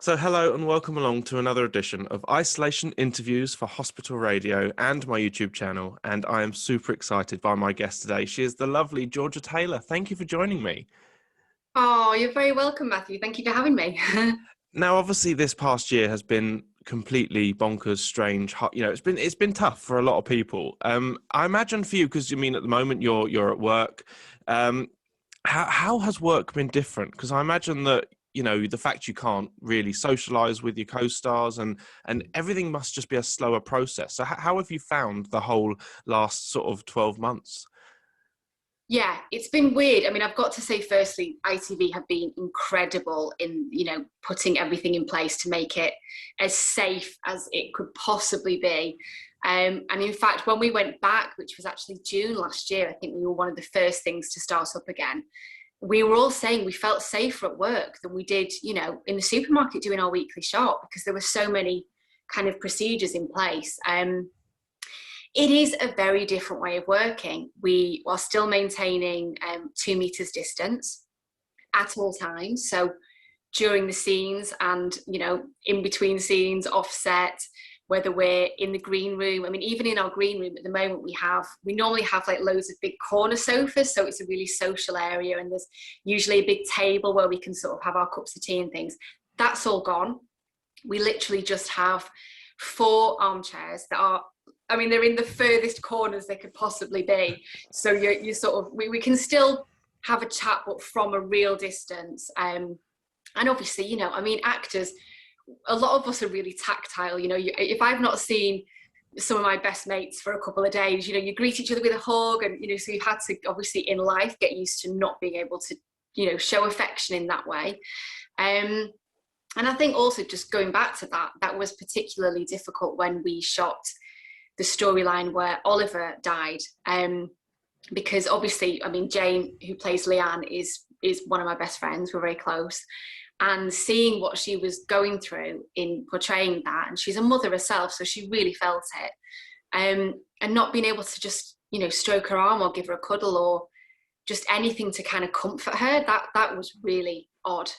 So hello and welcome along to another edition of Isolation Interviews for Hospital Radio and my YouTube channel. And I am super excited by my guest today. She is the lovely Georgia Taylor. Thank you for joining me. Oh, you're very welcome, Matthew. Thank you for having me. Now, obviously, this past year has been completely bonkers, strange. It's been tough for a lot of people. I imagine for you, because you mean at the moment you're at work. How has work been different? Because I imagine that the fact you can't really socialize with your co-stars and everything must just be a slower process. So how have you found the whole last sort of 12 months? Yeah, it's been weird. I mean, I've got to say, firstly, ITV have been incredible in, putting everything in place to make it as safe as it could possibly be. And in fact, when we went back, which was actually June last year, I think we were one of the first things to start up again. We were all saying we felt safer at work than we did, in the supermarket doing our weekly shop, because there were so many kind of procedures in place. It is a very different way of working. We are still maintaining 2 meters distance at all times. So during the scenes and, in between scenes, offset, whether we're in the green room. I mean, even in our green room at the moment, we normally have like loads of big corner sofas. So it's a really social area, and there's usually a big table where we can sort of have our cups of tea and things. That's all gone. We literally just have 4 armchairs that are, they're in the furthest corners they could possibly be. So you sort of, we can still have a chat, but from a real distance. And obviously, actors, a lot of us are really tactile. If I've not seen some of my best mates for a couple of days, you greet each other with a hug, and so you've had to obviously in life get used to not being able to show affection in that way. And I think also, just going back to that was particularly difficult when we shot the storyline where Oliver died, because obviously, Jane, who plays Leanne, is one of my best friends. We're very close. And seeing what she was going through in portraying that, and she's a mother herself, so she really felt it. And not being able to just, stroke her arm or give her a cuddle or just anything to kind of comfort her, that was really odd,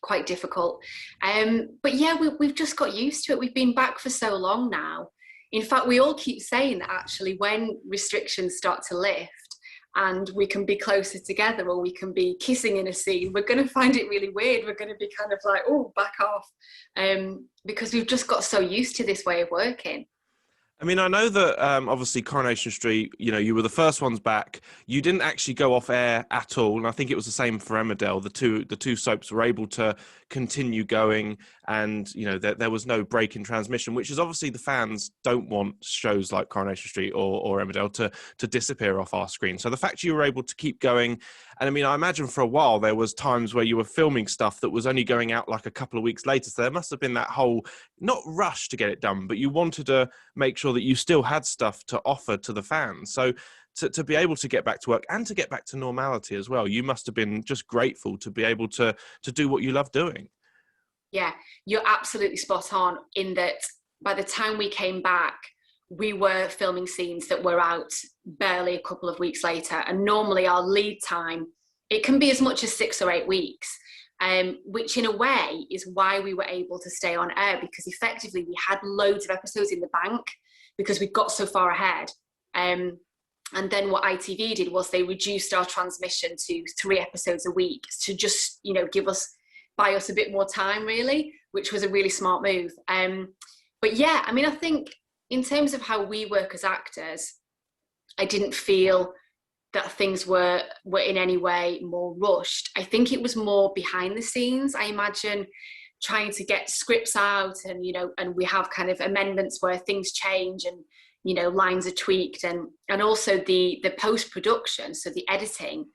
quite difficult. But yeah, we've just got used to it. We've been back for so long now. In fact, we all keep saying that actually when restrictions start to lift, and we can be closer together, or we can be kissing in a scene, we're going to find it really weird. We're going to be kind of like, oh, back off, because we've just got so used to this way of working. I know that obviously Coronation Street, you were the first ones back. You didn't actually go off air at all, and I think it was the same for Emmerdale. The two soaps were able to continue going, and there was no break in transmission, which is obviously the fans don't want shows like Coronation Street or Emmerdale to disappear off our screen. So the fact you were able to keep going, and I imagine for a while there was times where you were filming stuff that was only going out like a couple of weeks later. So there must have been that whole, not rush to get it done, but you wanted to make sure that you still had stuff to offer to the fans. So to be able to get back to work and to get back to normality as well, you must have been just grateful to be able to do what you love doing. Yeah, you're absolutely spot on in that by the time we came back, we were filming scenes that were out barely a couple of weeks later. And normally our lead time, it can be as much as 6 or 8 weeks, which in a way is why we were able to stay on air, because effectively we had loads of episodes in the bank because we got so far ahead. And then what ITV did was they reduced our transmission to 3 episodes a week to just, buy us a bit more time, really, which was a really smart move. But yeah, I think in terms of how we work as actors, I didn't feel that things were in any way more rushed. I think it was more behind the scenes. I imagine trying to get scripts out and, and we have kind of amendments where things change and, lines are tweaked, and also the post-production, so the editing,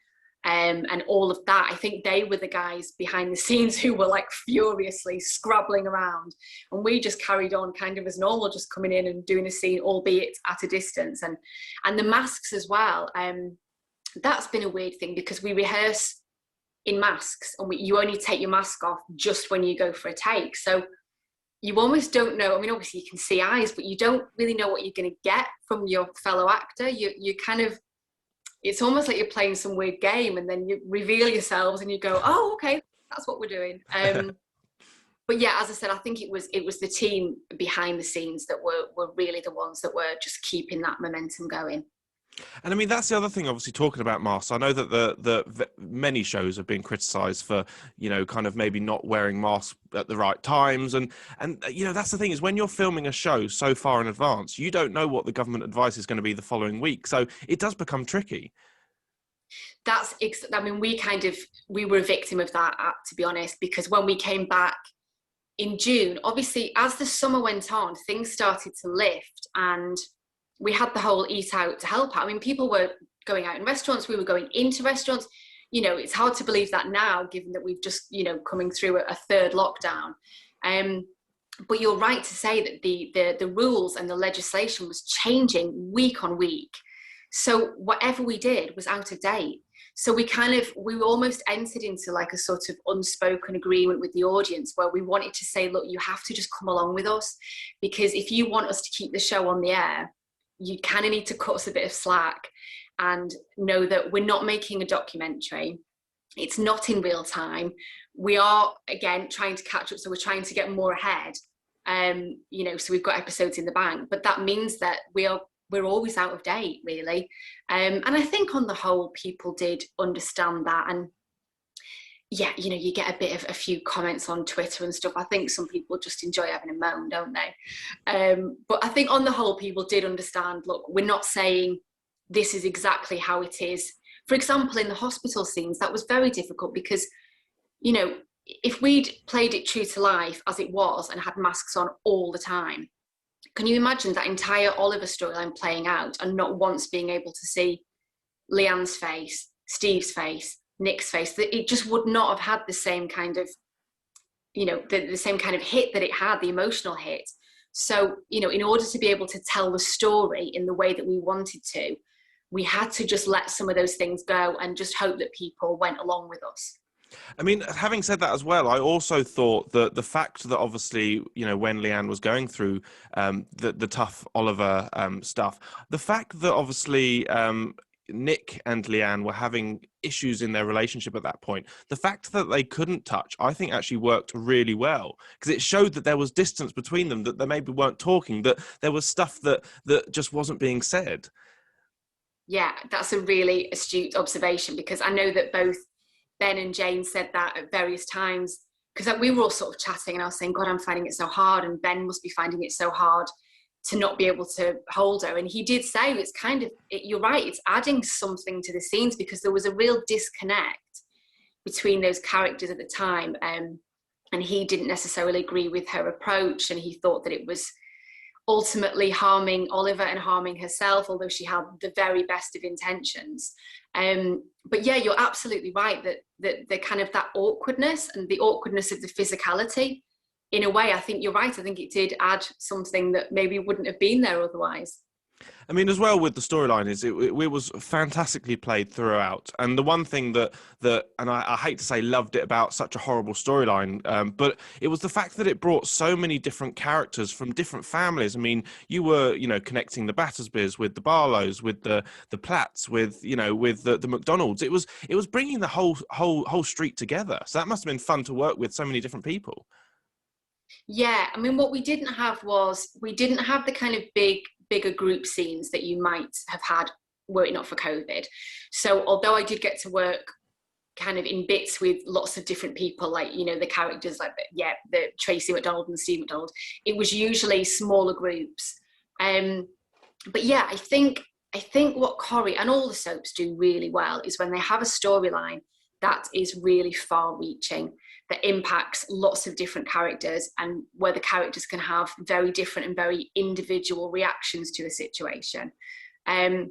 and all of that. I think they were the guys behind the scenes who were like furiously scrabbling around, and we just carried on kind of as normal, just coming in and doing a scene, albeit at a distance. And the masks as well, that's been a weird thing because we rehearse in masks, and you only take your mask off just when you go for a take, so you almost don't know. Obviously you can see eyes, but you don't really know what you're going to get from your fellow actor. You kind of, it's almost like you're playing some weird game, and then you reveal yourselves and you go, oh, okay, that's what we're doing. but yeah, as I said, I think it was the team behind the scenes that were really the ones that were just keeping that momentum going. And I mean, that's the other thing, obviously, talking about masks. I know that many shows have been criticised for, kind of maybe not wearing masks at the right times. And that's the thing, is when you're filming a show so far in advance, you don't know what the government advice is going to be the following week. So it does become tricky. I mean, we were a victim of that, to be honest, because when we came back in June, obviously, as the summer went on, things started to lift, and we had the whole eat out to help out. I mean, people were going out in restaurants, we were going into restaurants. It's hard to believe that now, given that we've just, coming through a third lockdown. But you're right to say that the rules and the legislation was changing week on week. So whatever we did was out of date. So we almost entered into like a sort of unspoken agreement with the audience, where we wanted to say, look, you have to just come along with us, because if you want us to keep the show on the air, you kind of need to cut us a bit of slack and know that we're not making a documentary. It's not in real time. We are, again, trying to catch up. So we're trying to get more ahead. So we've got episodes in the bank, but that means that we're always out of date, really. And I think on the whole, people did understand that. And yeah, you get a few comments on Twitter and stuff. I think some people just enjoy having a moan, don't they? But I think on the whole, people did understand, look, we're not saying this is exactly how it is. For example, in the hospital scenes, that was very difficult because, if we'd played it true to life as it was and had masks on all the time, can you imagine that entire Oliver storyline playing out and not once being able to see Leanne's face, Steve's face, Nick's face? That it just would not have had the same kind of, the same kind of hit that it had, the emotional hit. So, in order to be able to tell the story in the way that we wanted to, we had to just let some of those things go and just hope that people went along with us. I mean, having said that as well, I also thought that the fact that obviously, when Leanne was going through the tough Oliver stuff, the fact that obviously Nick and Leanne were having issues in their relationship at that point, the fact that they couldn't touch, I think actually worked really well, because it showed that there was distance between them, that they maybe weren't talking, that there was stuff that just wasn't being said. Yeah, that's a really astute observation, because I know that both Ben and Jane said that at various times, because we were all sort of chatting and I was saying, God, I'm finding it so hard, and Ben must be finding it so hard to not be able to hold her. And he did say it's kind of, you're right, it's adding something to the scenes, because there was a real disconnect between those characters at the time, and he didn't necessarily agree with her approach, and he thought that it was ultimately harming Oliver and harming herself, although she had the very best of intentions. But yeah, you're absolutely right that the kind of that awkwardness and the awkwardness of the physicality, in a way, I think you're right. I think it did add something that maybe wouldn't have been there otherwise. I mean, as well with the storyline is it was fantastically played throughout. And the one thing that and I hate to say loved it about such a horrible storyline, but it was the fact that it brought so many different characters from different families. I mean, you were, connecting the Battersbys with the Barlows, with the Platts, with, with the McDonalds. It was bringing the whole street together. So that must have been fun to work with so many different people. Yeah, I mean, what we didn't have the kind of bigger group scenes that you might have had were it not for COVID. So although I did get to work kind of in bits with lots of different people, like, the characters like the Tracy McDonald and Steve McDonald, it was usually smaller groups. But yeah, I think what Corrie and all the soaps do really well is when they have a storyline that is really far-reaching, that impacts lots of different characters, and where the characters can have very different and very individual reactions to a situation. And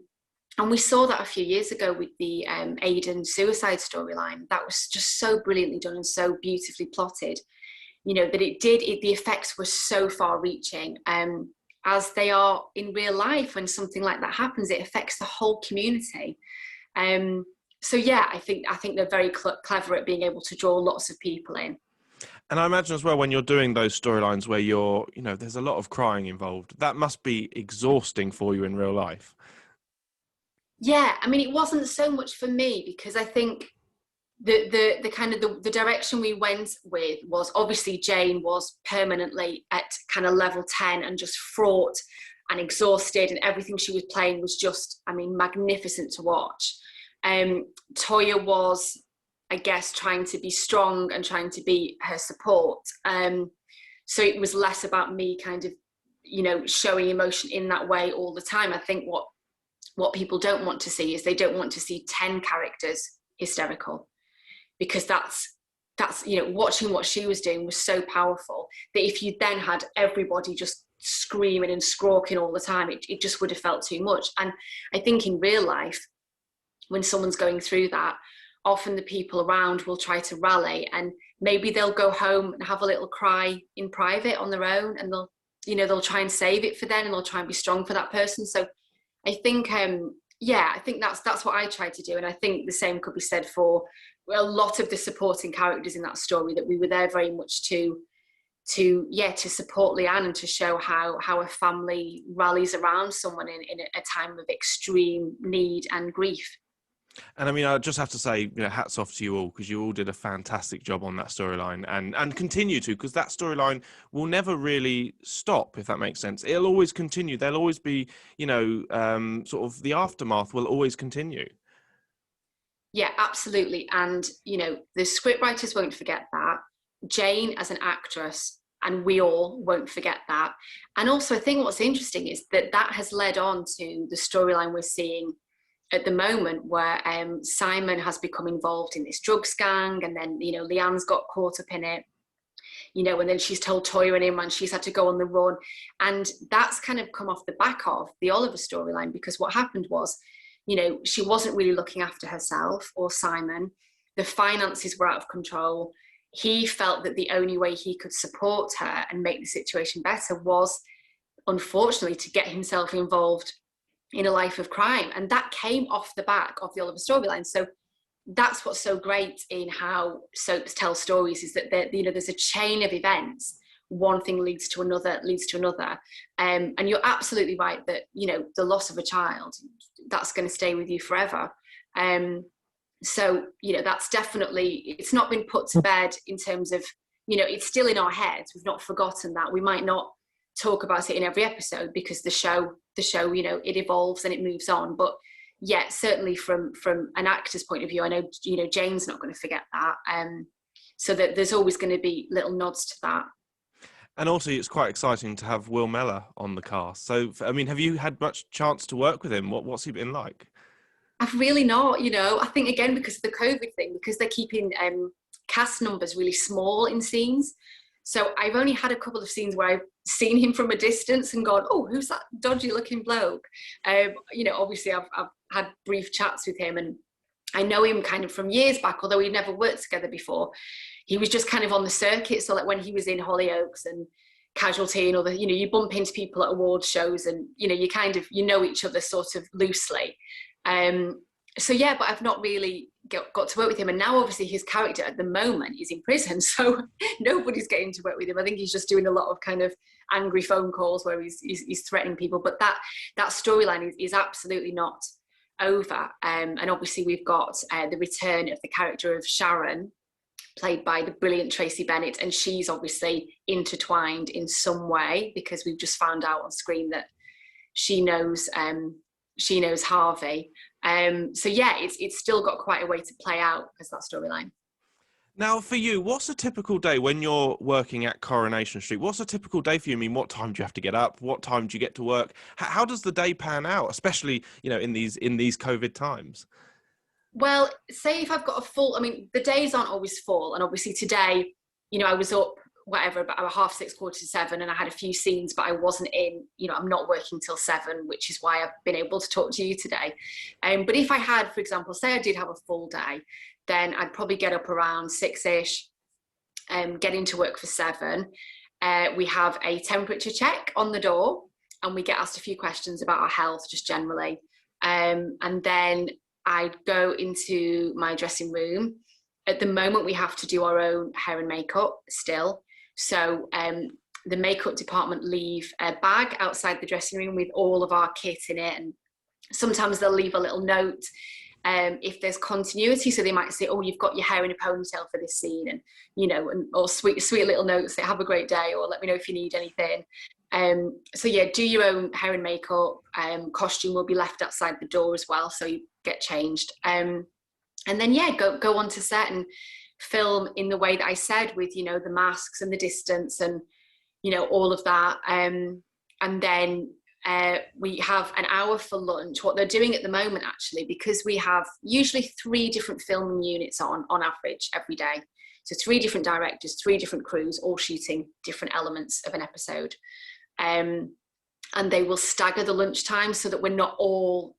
we saw that a few years ago with the Aidan suicide storyline. That was just so brilliantly done and so beautifully plotted, that the effects were so far-reaching. As they are in real life, when something like that happens, it affects the whole community. So yeah, I think they're very clever at being able to draw lots of people in. And I imagine as well, when you're doing those storylines where you're, there's a lot of crying involved, that must be exhausting for you in real life. Yeah, I mean, it wasn't so much for me, because I think the kind of the direction we went with was obviously Jane was permanently at kind of level 10 and just fraught and exhausted, and everything she was playing was just, I mean, magnificent to watch. Toyah was, I guess, trying to be strong and trying to be her support. So it was less about me kind of, you know, showing emotion in that way all the time. I think what people don't want to see is they don't want to see 10 characters hysterical, because that's, you know, watching what she was doing was so powerful that if you then had everybody just screaming and squawking all the time, it just would have felt too much. And I think in real life, when someone's going through that, often the people around will try to rally, and maybe they'll go home and have a little cry in private on their own, and they'll try and save it for then, and they'll try and be strong for that person. So I think I think that's what I try to do, and I think the same could be said for a lot of the supporting characters in that story, that we were there very much to support Leanne and to show how a family rallies around someone in a time of extreme need and grief. And I mean, I just have to say, you know, hats off to you all, because you all did a fantastic job on that storyline, and continue to, because that storyline will never really stop, if that makes sense. It'll always continue. There'll always be, you know, sort of the aftermath will always continue. Yeah, absolutely. And, you know, the scriptwriters won't forget that. Jane as an actress, and we all won't forget that. And also, I think what's interesting is that has led on to the storyline we're seeing at the moment, where Simon has become involved in this drugs gang, and then, you know, Leanne's got caught up in it, you know, and then she's told Toyah and him, and she's had to go on the run. And that's kind of come off the back of the Oliver storyline, because what happened was, you know, she wasn't really looking after herself or Simon. The finances were out of control. He felt that the only way he could support her and make the situation better was, unfortunately, to get himself involved in a life of crime. And that came off the back of the Oliver storyline. So that's what's so great in how soaps tell stories, is that, you know, there's a chain of events. One thing leads to another. And you're absolutely right that, you know, the loss of a child, that's going to stay with you forever. So, you know, that's definitely, it's not been put to bed in terms of, you know, it's still in our heads. We've not forgotten that. We might not talk about it in every episode, because the show, you know, it evolves and it moves on. But yeah, certainly from an actor's point of view, I know, you know, Jane's not going to forget that. So that there's always going to be little nods to that. And also, it's quite exciting to have Will Mellor on the cast. So, I mean, have you had much chance to work with him? What's he been like? I've really not, you know. I think, again, because of the COVID thing, because they're keeping cast numbers really small in scenes. So I've only had a couple of scenes where I've seen him from a distance and gone, oh, who's that dodgy looking bloke? You know, obviously I've had brief chats with him, and I know him kind of from years back, although we'd never worked together before. He was just kind of on the circuit. So like when he was in Hollyoaks and Casualty and other, you know, you bump into people at award shows, and, you know, you kind of, you know each other sort of loosely. So yeah, but I've not really got to work with him. And now obviously his character at the moment is in prison, so nobody's getting to work with him. I think he's just doing a lot of kind of angry phone calls where he's threatening people. But that storyline is absolutely not over. And obviously we've got the return of the character of Sharon, played by the brilliant Tracy Bennett, and she's obviously intertwined in some way, because we've just found out on screen that she knows Harvey. So yeah, it's still got quite a way to play out as that storyline. Now, for you, what's a typical day when you're working at Coronation Street? What's a typical day for you? I mean, what time do you have to get up? What time do you get to work? How does the day pan out, especially, you know, in these COVID times? Well, say if I've got a full, I mean, the days aren't always full. And obviously today, you know, I was up, whatever, about 6:30, 7:15, and I had a few scenes, but I wasn't in, you know, I'm not working till 7, which is why I've been able to talk to you today. But if I had, for example, say I did have a full day, then I'd probably get up around 6-ish, get into work for 7. We have a temperature check on the door, and we get asked a few questions about our health, just generally. And then I'd go into my dressing room. At the moment, we have to do our own hair and makeup still. So the makeup department leave a bag outside the dressing room with all of our kit in it. And sometimes they'll leave a little note if there's continuity. So they might say, oh, you've got your hair in a ponytail for this scene, and or sweet little notes say, have a great day, or let me know if you need anything. So yeah, do your own hair and makeup. Costume will be left outside the door as well, so you get changed. And then yeah, go on to set and film in the way that I said, with the masks and the distance and all of that. And then we have an hour for lunch. What they're doing at the moment, actually, because we have usually 3 different filming units on average every day. So 3 different directors, 3 different crews, all shooting different elements of an episode. And they will stagger the lunchtime so that we're not all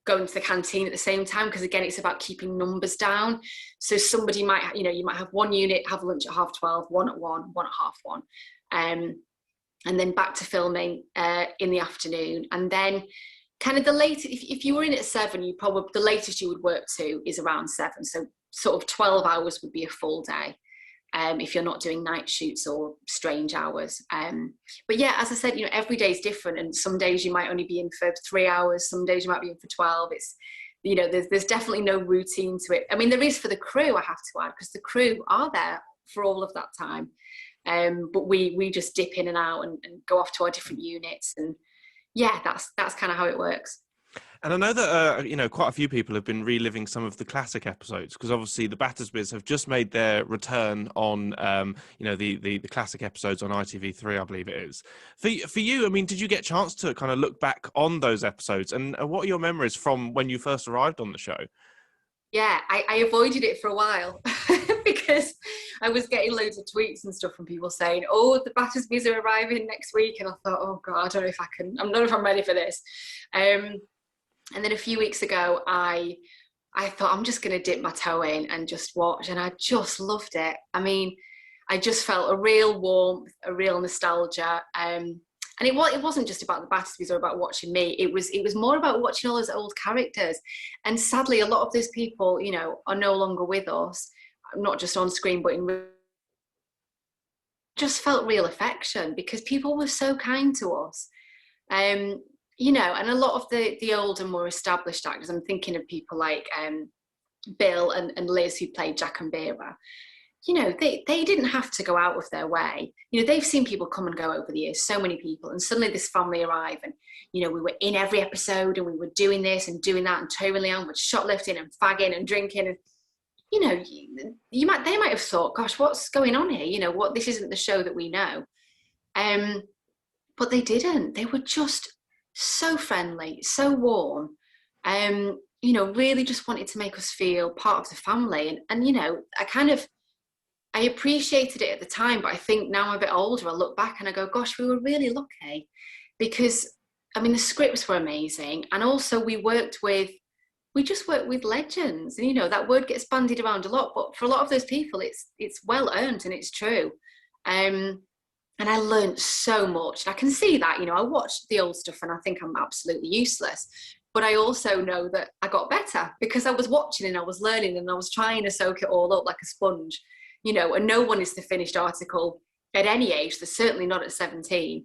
going to the canteen at the same time, because again, it's about keeping numbers down. So somebody might, you might have one unit have lunch at 12:30, one at 1, one at 1:30. And then back to filming in the afternoon. And then kind of the latest, if you were in at 7, the latest you would work to is around 7. So sort of 12 hours would be a full day, if you're not doing night shoots or strange hours. But yeah, as I said, every day is different. And some days you might only be in for 3 hours. Some days you might be in for 12. It's, there's definitely no routine to it. I mean, there is for the crew, I have to add, because the crew are there for all of that time. But we just dip in and out and go off to our different units, and yeah, that's kind of how it works. And I know that quite a few people have been reliving some of the classic episodes, because obviously the Battersbys have just made their return on the classic episodes on ITV3, I believe it is. For you, I mean, did you get a chance to kind of look back on those episodes, and what are your memories from when you first arrived on the show? Yeah, I avoided it for a while because I was getting loads of tweets and stuff from people saying, oh, the Battersbys are arriving next week. And I thought, oh God, I don't know if I'm ready for this. And then a few weeks ago, I thought, I'm just going to dip my toe in and just watch. And I just loved it. I mean, I just felt a real warmth, a real nostalgia. And it wasn't just about the Battersbys or about watching me. It was more about watching all those old characters. And sadly, a lot of those people, are no longer with us, not just on screen, but just felt real affection, because people were so kind to us. And a lot of the older, more established actors, I'm thinking of people like Bill and Liz, who played Jack and Vera. They didn't have to go out of their way. They've seen people come and go over the years, so many people, and suddenly this family arrive, and we were in every episode, and we were doing this and doing that, and Toyah and Leanne were shoplifting and fagging and drinking, and they might have thought, gosh, what's going on here? This isn't the show that we know. But they didn't. They were just so friendly, so warm. Really just wanted to make us feel part of the family, and I appreciated it at the time, but I think now I'm a bit older, I look back and I go, gosh, we were really lucky, because, I mean, the scripts were amazing. And also we just worked with legends. And, that word gets bandied around a lot, but for a lot of those people, it's well earned and it's true. And I learned so much. And I can see that, I watched the old stuff and I think I'm absolutely useless. But I also know that I got better because I was watching and I was learning and I was trying to soak it all up like a sponge. And no one is the finished article at any age. They're certainly not at 17.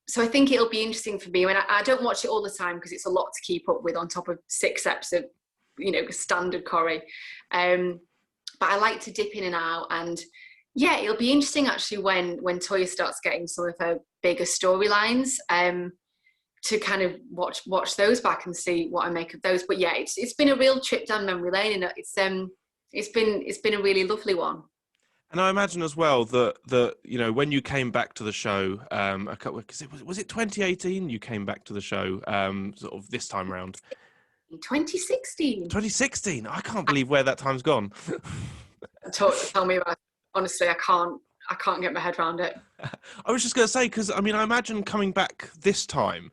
So I think it'll be interesting for me. I mean, I don't watch it all the time because it's a lot to keep up with on top of 6 episodes of, standard Corrie. But I like to dip in and out. And yeah, it'll be interesting actually when Toyah starts getting some of her bigger storylines, to kind of watch those back and see what I make of those. But yeah, it's been a real trip down memory lane, and it's been a really lovely one. And I imagine as well that when you came back to the show, was it 2018 you came back to the show, sort of this time round? 2016. 2016. I can't believe where that time's gone. Tell me about it. Honestly, I can't get my head around it. I was just going to say, because I mean, I imagine coming back this time,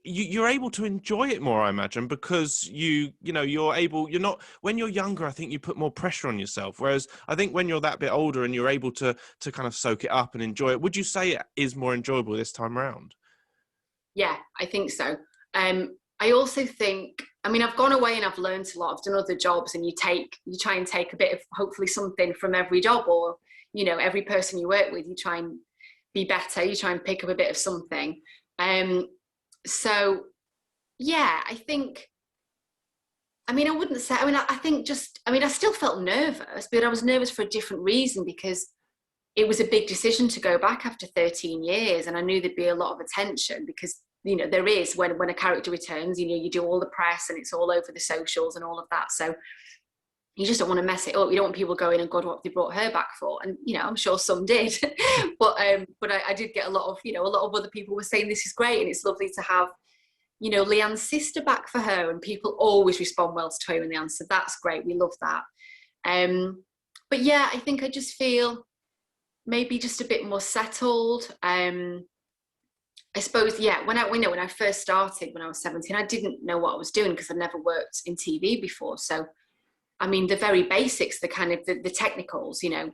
you're able to enjoy it more, I imagine, because you're not, when you're younger, I think you put more pressure on yourself. Whereas I think when you're that bit older and you're able to kind of soak it up and enjoy it, would you say it is more enjoyable this time around? Yeah, I think so. I also think, I mean, I've gone away and I've learned a lot. I've done other jobs, and you try and take a bit of hopefully something from every job, or, every person you work with, you try and be better, you try and pick up a bit of something. So yeah, I think I mean, I wouldn't say, I mean, I think just, I mean, I still felt nervous, but I was nervous for a different reason, because it was a big decision to go back after 13 years. And I knew there'd be a lot of attention because, you know, there is when a character returns, you know, you do all the press and it's all over the socials and all of that. So you just don't want to mess it up. You don't want people going, and God, what have they brought her back for? And, you know, I'm sure some did, but I did get a lot of, you know, a lot of other people were saying this is great and it's lovely to have, you know, Leanne's sister back for her, and people always respond well to Toyah and Leanne, so that's great. We love that. But yeah, I think I just feel maybe just a bit more settled. I suppose, yeah, when I first started when I was 17, I didn't know what I was doing because I'd never worked in TV before. So, I mean, the very basics, the kind of the technicals, you know,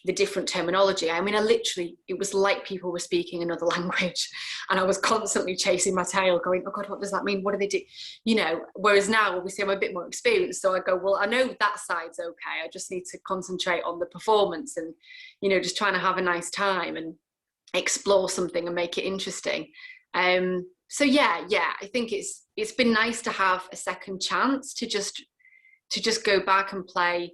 the different terminology. I mean, it was like people were speaking another language, and I was constantly chasing my tail going, oh God, what does that mean? What do they do? You know, whereas now obviously I'm a bit more experienced. So I go, well, I know that side's okay. I just need to concentrate on the performance and, you know, just trying to have a nice time and explore something and make it interesting. So yeah, I think it's been nice to have a second chance to just go back and play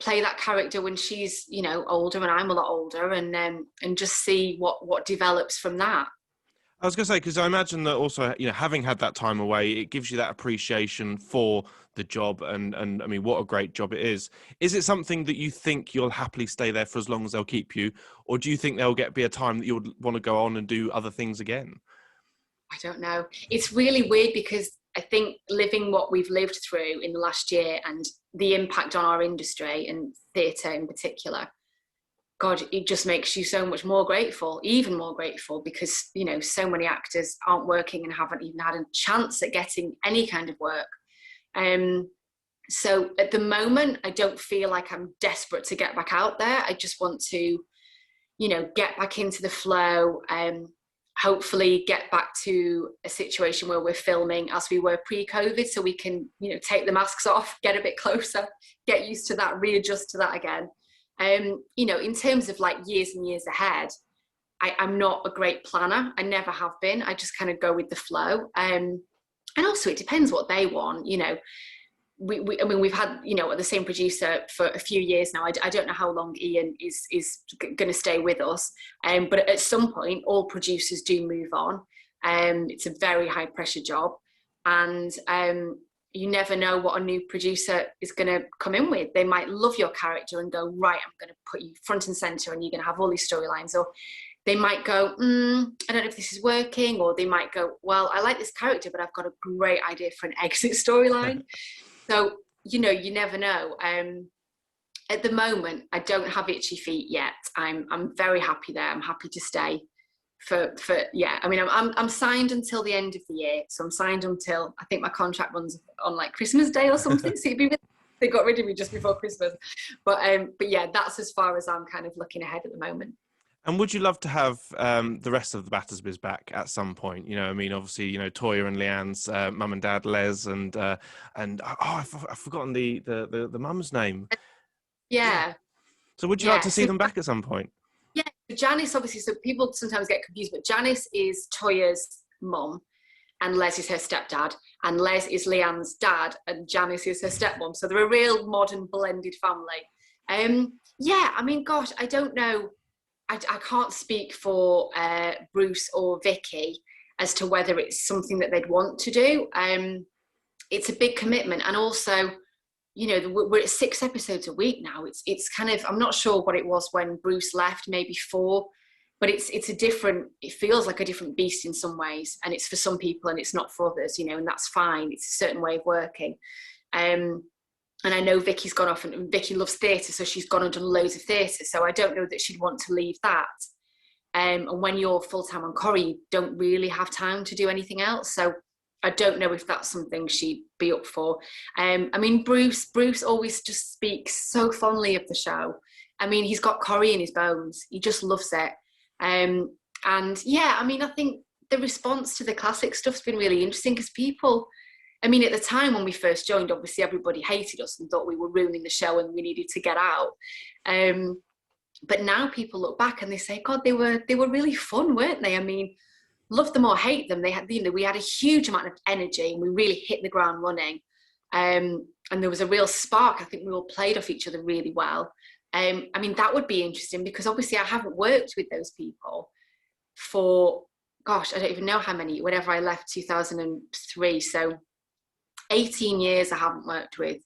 that character when she's, you know, older and I'm a lot older, and just see what develops from that. I was going to say, because I imagine that also, you know, having had that time away, it gives you that appreciation for the job, and I mean, what a great job it is. Is it something that you think you'll happily stay there for as long as they'll keep you, or do you think there'll be a time that you'll want to go on and do other things again? I don't know. It's really weird because I think living what we've lived through in the last year and the impact on our industry and theatre in particular, God, it just makes you so much more grateful, even more grateful, because, you know, so many actors aren't working and haven't even had a chance at getting any kind of work. So at the moment, I don't feel like I'm desperate to get back out there. I just want to, you know, get back into the flow, hopefully get back to a situation where we're filming as we were pre-COVID, so we can, you know, take the masks off, get a bit closer, get used to that, readjust to that again. You know, in terms of like years and years ahead, I'm not a great planner. I never have been. I just kind of go with the flow. And also it depends what they want, you know. I mean, we've had, you know, the same producer for a few years now. I don't know how long Ian is going to stay with us. But at some point, all producers do move on. It's a very high pressure job. And you never know what a new producer is going to come in with. They might love your character and go, right, I'm going to put you front and center and you're going to have all these storylines. Or they might go, I don't know if this is working. Or they might go, well, I like this character, but I've got a great idea for an exit storyline. So, you know, you never know. At the moment, I don't have itchy feet yet. I'm very happy there. I'm happy to stay for yeah. I mean, I'm signed until the end of the year. So I'm signed until, I think my contract runs on like Christmas Day or something. So they got rid of me just before Christmas. But yeah, that's as far as I'm kind of looking ahead at the moment. And would you love to have the rest of the Battersbys back at some point? You know, I mean, obviously, you know, Toyah and Leanne's mum and dad, Les, and I've forgotten the mum's name. Yeah. So would you like to see them back at some point? Yeah, Janice, obviously, so people sometimes get confused, but Janice is Toyah's mum and Les is her stepdad, and Les is Leanne's dad and Janice is her stepmom. So they're a real modern blended family. Yeah, I mean, gosh, I don't know. I can't speak for Bruce or Vicky as to whether it's something that they'd want to do. It's a big commitment. And also, you know, we're at 6 episodes a week now. It's kind of, I'm not sure what it was when Bruce left, maybe 4, but it feels like a different beast in some ways. And it's for some people and it's not for others, you know, and that's fine. It's a certain way of working. And I know Vicky's gone off, and Vicky loves theatre, so she's gone and done loads of theatre. So I don't know that she'd want to leave that. And when you're full-time on Corrie, you don't really have time to do anything else. So I don't know if that's something she'd be up for. I mean, Bruce always just speaks so fondly of the show. I mean, he's got Corrie in his bones. He just loves it. And yeah, I mean, I think the response to the classic stuff's been really interesting because people... I mean, at the time when we first joined, obviously everybody hated us and thought we were ruining the show and we needed to get out. But now people look back and they say, God, they were really fun, weren't they? I mean, love them or hate them, they had, you know, we had a huge amount of energy and we really hit the ground running. And there was a real spark. I think we all played off each other really well. I mean, that would be interesting because obviously I haven't worked with those people for, gosh, I don't even know how many, whenever I left 2003. So 18 years I haven't worked with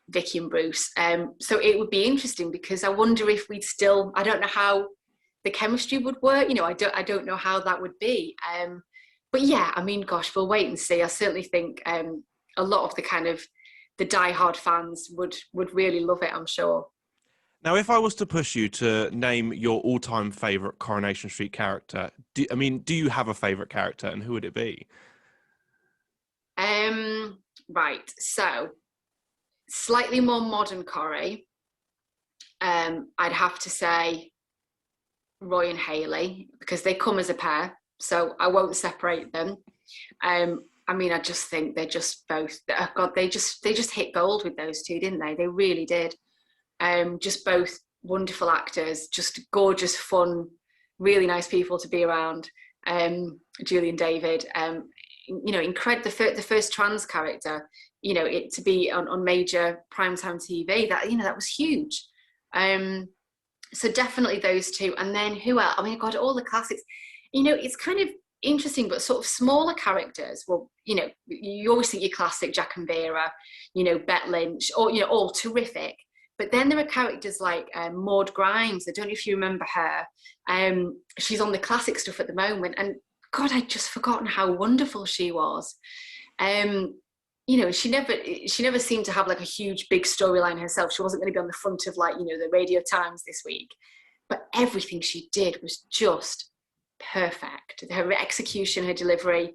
Vicky and Bruce. So it would be interesting because I wonder if we'd still, I don't know how the chemistry would work. You know, I don't know how that would be. But yeah, I mean, gosh, we'll wait and see. I certainly think a lot of the kind of the diehard fans would really love it, I'm sure. Now, if I was to push you to name your all-time favourite Coronation Street character, do you have a favourite character, and who would it be? Right, so slightly more modern Corrie. I'd have to say Roy and Hayley because they come as a pair, so I won't separate them. I mean, I just think they're just both. Oh God, they just hit gold with those two, didn't they? They really did. Just both wonderful actors, just gorgeous, fun, really nice people to be around. Julie and David, you know, incredible. The first trans character, you know, it to be on major primetime TV. That, you know, that was huge. So definitely those two, and then who else? I mean, God, all the classics. You know, it's kind of interesting, but sort of smaller characters. Well, you know, you always think your classic Jack and Vera, you know, Bette Lynch, or, you know, all terrific. But then there are characters like Maud Grimes. I don't know if you remember her. She's on the classic stuff at the moment. And God, I'd just forgotten how wonderful she was. You know, she never seemed to have like a huge, big storyline herself. She wasn't going to be on the front of like, you know, the Radio Times this week. But everything she did was just perfect. Her execution, her delivery.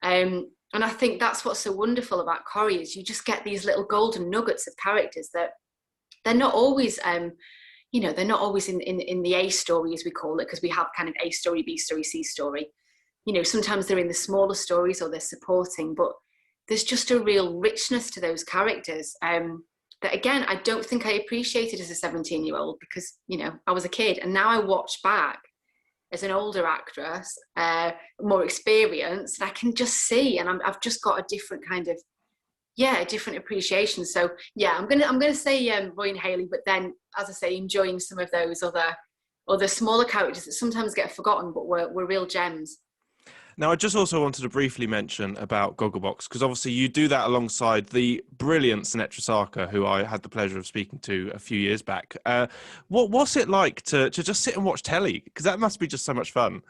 And I think that's what's so wonderful about Corrie is you just get these little golden nuggets of characters that they're not always, you know, they're not always in the A story, as we call it, because we have kind of A story, B story, C story. You know, sometimes they're in the smaller stories or they're supporting, but there's just a real richness to those characters that, again, I don't think I appreciated as a 17-year-old because, you know, I was a kid. And now I watch back as an older actress, more experienced, and I can just see, and I've just got a different kind of, a different appreciation. So yeah, I'm gonna say Roy and Hayley, but then, as I say, enjoying some of those other smaller characters that sometimes get forgotten, but were real gems. Now, I just also wanted to briefly mention about Gogglebox, because obviously you do that alongside the brilliant Sinetra Sarkar, who I had the pleasure of speaking to a few years back. What's it like to just sit and watch telly? Because that must be just so much fun.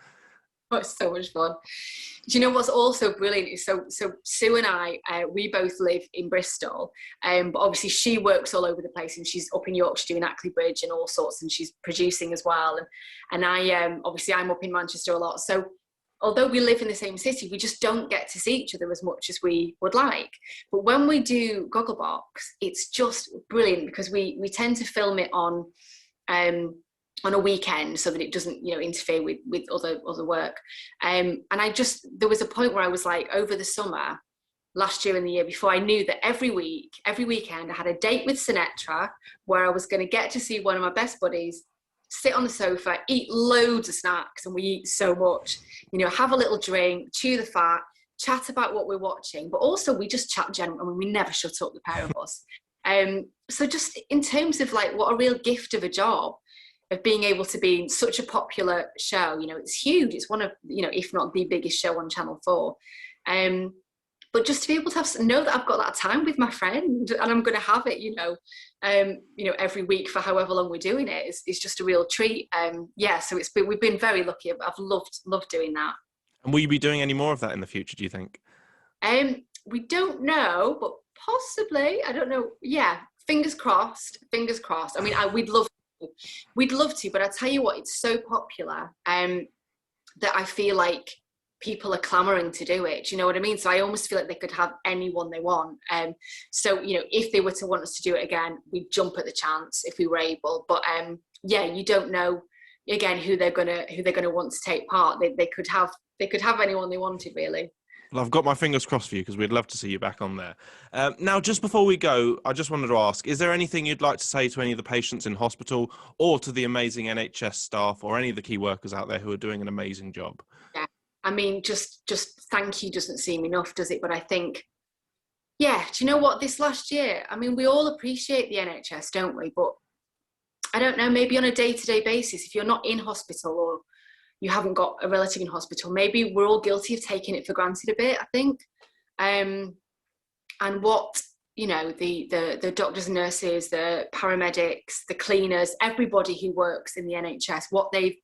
Oh, it's so much fun. Do you know what's also brilliant is so Sue and I, we both live in Bristol, but obviously she works all over the place, and she's up in Yorkshire doing Ackley Bridge and all sorts, and she's producing as well. And I obviously I'm up in Manchester a lot. So although we live in the same city, we just don't get to see each other as much as we would like. But when we do Gogglebox, it's just brilliant because we tend to film it on a weekend so that it doesn't, you know, interfere with other work. And there was a point where I was like, over the summer, last year and the year before, I knew that every weekend, I had a date with Sinetra where I was going to get to see one of my best buddies, sit on the sofa, eat loads of snacks, and we eat so much, you know, have a little drink, chew the fat, chat about what we're watching, but also we just chat generally. I mean, we never shut up, the pair of us. So just in terms of like what a real gift of a job, of being able to be in such a popular show, you know, it's huge. It's one of, you know, if not the biggest show on Channel 4. But just to be able to know that I've got that time with my friend and I'm going to have it, you know, every week for however long we're doing it is just a real treat. So we've been very lucky. I've loved doing that. And will you be doing any more of that in the future, do you think? We don't know, but possibly. I don't know. Yeah, fingers crossed. Fingers crossed. I mean, we'd love to, but I tell you what, it's so popular that I feel like people are clamoring to do it. Do you know what I mean? So I almost feel like they could have anyone they want. So, you know, if they were to want us to do it again, we'd jump at the chance if we were able. But you don't know again who they're gonna want to take part. They could have anyone they wanted, really. Well, I've got my fingers crossed for you because we'd love to see you back on there. Now, just before we go, I just wanted to ask, is there anything you'd like to say to any of the patients in hospital or to the amazing NHS staff or any of the key workers out there who are doing an amazing job? Yeah, I mean, just thank you doesn't seem enough, does it? But I think Yeah, do you know what? This last year, I mean, we all appreciate the NHS, don't we? But I don't know, maybe on a day-to-day basis, if you're not in hospital or you haven't got a relative in hospital, maybe we're all guilty of taking it for granted a bit, I think. And what, you know, the doctors and nurses, the paramedics, the cleaners, everybody who works in the NHS, what they've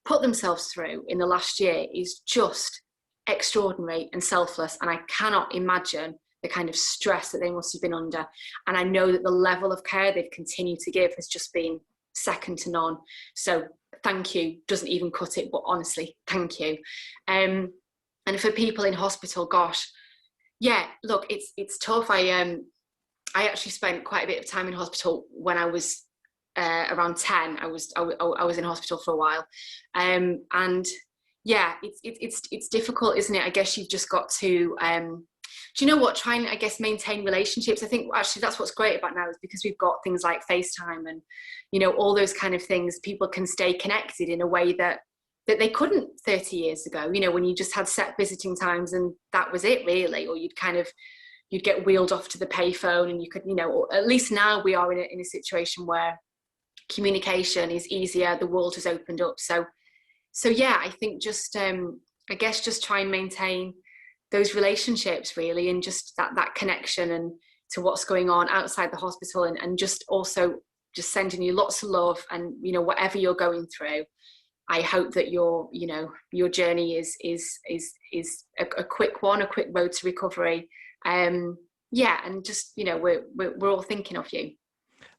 put themselves through in the last year is just extraordinary and selfless. And I cannot imagine the kind of stress that they must have been under. And I know that the level of care they've continued to give has just been second to none. So thank you doesn't even cut it, but honestly, thank you. And for people in hospital, gosh, yeah, look, it's tough. I actually spent quite a bit of time in hospital when I was around 10. I was in hospital for a while, and yeah, it's difficult, isn't it? I guess you've just got to do you know what, try and I guess maintain relationships. I think actually that's what's great about now, is because we've got things like FaceTime and, you know, all those kind of things. People can stay connected in a way that they couldn't 30 years ago, you know, when you just had set visiting times and that was it really, or you'd get wheeled off to the payphone and you could, you know, or at least now we are in a situation where communication is easier, the world has opened up. So yeah, I think just I guess just try and maintain those relationships really, and just that connection and to what's going on outside the hospital, and just also just sending you lots of love, and, you know, whatever you're going through, I hope that your journey is a quick one, a quick road to recovery. Yeah, and just, you know, we're all thinking of you.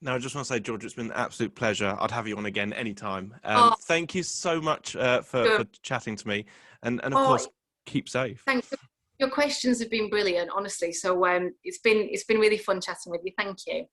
Now, I just want to say, George, it's been an absolute pleasure. I'd have you on again anytime. Oh, Thank you so much for chatting to me, and of course, keep safe. Thanks. Your questions have been brilliant, honestly. So it's been really fun chatting with you. Thank you.